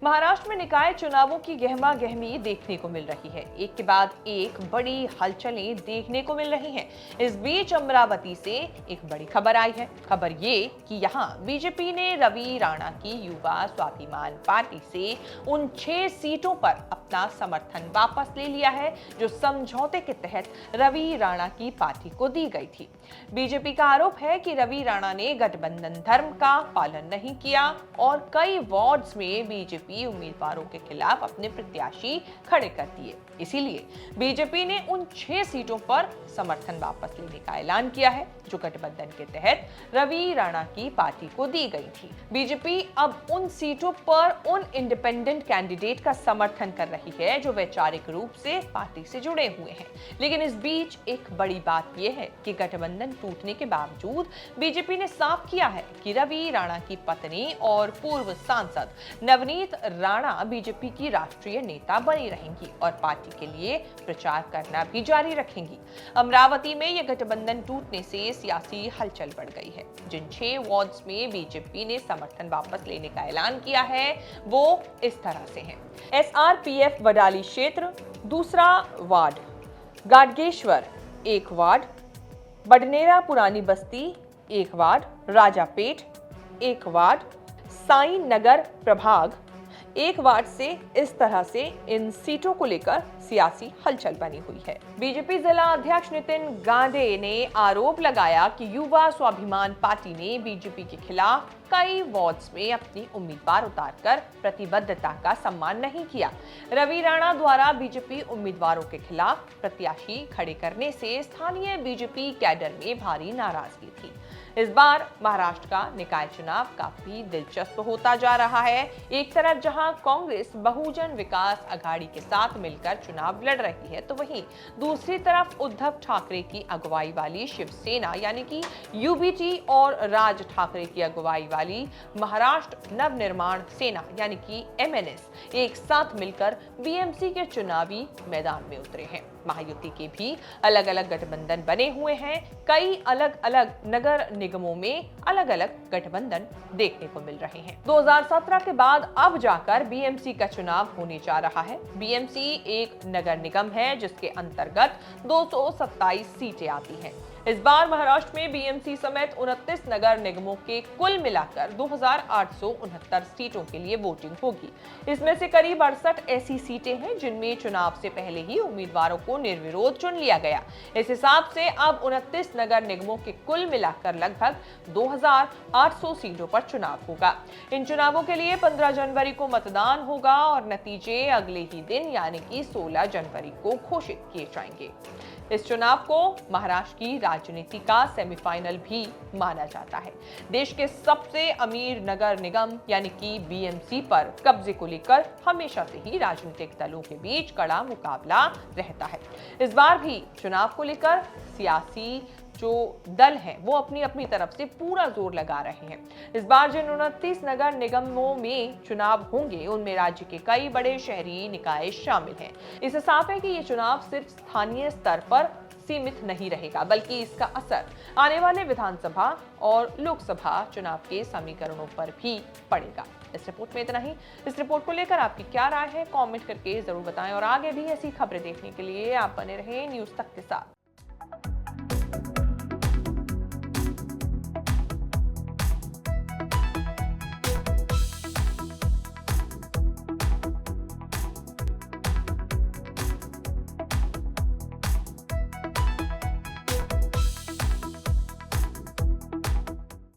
महाराष्ट्र में निकाय चुनावों की गहमा गहमी देखने को मिल रही है। एक के बाद एक बड़ी हलचलें देखने को मिल रही हैं। इस बीच अमरावती से एक बड़ी खबर आई है। खबर ये कि यहाँ बीजेपी ने रवि राणा की युवा स्वाभिमान पार्टी से उन 6 सीटों पर अपना समर्थन वापस ले लिया है जो समझौते के तहत रवि राणा की पार्टी को दी गई थी। बीजेपी का आरोप है कि रवि राणा ने गठबंधन धर्म का पालन नहीं किया और कई वार्ड्स में बीजेपी उम्मीदवारों के खिलाफ अपने प्रत्याशी खड़े कर दिए। इसीलिए बीजेपी ने उन 6 सीटों पर समर्थन वापस लेने का ऐलान किया है जो गठबंधन के तहत रवि राणा की पार्टी को दी गई थी। बीजेपी अब उन सीटों पर उन इंडिपेंडेंट कैंडिडेट का समर्थन कर रही है जो वैचारिक रूप से पार्टी से जुड़े हुए हैं। लेकिन इस बीच एक बड़ी बात यह है कि गठबंधन टूटने के बावजूद बीजेपी ने साफ किया है कि रवि राणा की पत्नी और पूर्व सांसद नवनीत राणा बीजेपी की राष्ट्रीय नेता बनी रहेंगी और पार्टी के लिए प्रचार करना भी जारी रखेंगी। अमरावती में यह गठबंधन टूटने से सियासी हलचल बढ़ गई है। जिन 6 वार्ड्स में बीजेपी ने समर्थन वापस लेने का ऐलान किया है वो इस तरह से हैं। SRPF वडाली क्षेत्र, दूसरा वार्ड गाडगेश्वर 1 वार्ड, बडनेरा पुरानी बस्ती 1 वार्ड, राजापेट 1 वार्ड, साई नगर प्रभाग 1 वार्ड से इस तरह से इन सीटों को लेकर सियासी हलचल बनी हुई है। बीजेपी जिला अध्यक्ष नितिन गांधे ने आरोप लगाया कि युवा स्वाभिमान पार्टी ने बीजेपी के खिलाफ कई वार्ड्स में अपनी उम्मीदवार उतारकर प्रतिबद्धता का सम्मान नहीं किया। रवि राणा द्वारा बीजेपी उम्मीदवारों के खिलाफ प्रत्याशी खड़े करने से स्थानीय बीजेपी कैडर में भारी नाराजगी थी। इस बार महाराष्ट्र का निकाय चुनाव काफी दिलचस्प होता जा रहा है। एक तरफ जहां कांग्रेस बहुजन विकास अघाड़ी के साथ मिलकर चुनाव लड़ रही है तो वहीं दूसरी तरफ उद्धव ठाकरे की अगुवाई वाली शिवसेना यानी कि UBT और राज ठाकरे की अगुवाई वाली महाराष्ट्र नवनिर्माण सेना यानी कि MNS एक साथ मिलकर BMC के चुनावी मैदान में उतरे हैं। महायुति के भी अलग अलग गठबंधन बने हुए हैं। कई अलग अलग नगर निगमों में अलग अलग गठबंधन देखने को मिल रहे हैं। 2017 के बाद अब जाकर BMC का चुनाव होने जा रहा है। BMC एक नगर निगम है जिसके अंतर्गत 227 सीटें आती हैं। इस बार महाराष्ट्र में BMC समेत 29 नगर निगमों के कुल मिलाकर 2869 सीटों के लिए वोटिंग होगी। इसमें से करीब 68 ऐसी सीटें हैं जिनमें चुनाव से पहले ही उम्मीदवारों को निर्विरोध चुन लिया गया। इस हिसाब से अब 29 नगर निगमों के कुल मिलाकर लगभग 2800 सीटों पर चुनाव होगा। इन चुनावों के लिए 15 जनवरी को मतदान होगा और नतीजे अगले ही दिन यानी कि 16 जनवरी को घोषित किए जाएंगे। इस चुनाव को महाराष्ट्र की राजनीति का सेमीफाइनल भी माना जाता है। देश के सबसे अमीर नगर निगम यानी कि BMC पर कब्जे को लेकर हमेशा से ही राजनीतिक दलों के बीच कड़ा मुकाबला रहता है। इस बार भी चुनाव को लेकर सियासी जो दल हैं वो अपनी अपनी तरफ से पूरा जोर लगा रहे हैं। इस बार जिन 29 नगर निगमों में चुनाव होंगे उनमें राज्य के कई बड़े शहरी निकाय शामिल हैं। इससे साफ है कि ये चुनाव सिर्फ स्थानीय स्तर पर सीमित नहीं रहेगा बल्कि इसका असर आने वाले विधानसभा और लोकसभा चुनाव के समीकरणों पर भी पड़ेगा। इस रिपोर्ट में इतना ही। इस रिपोर्ट को लेकर आपकी क्या राय है कमेंट करके जरूर बताएं और आगे भी ऐसी खबरें देखने के लिए आप बने रहें न्यूज़ तक के साथ।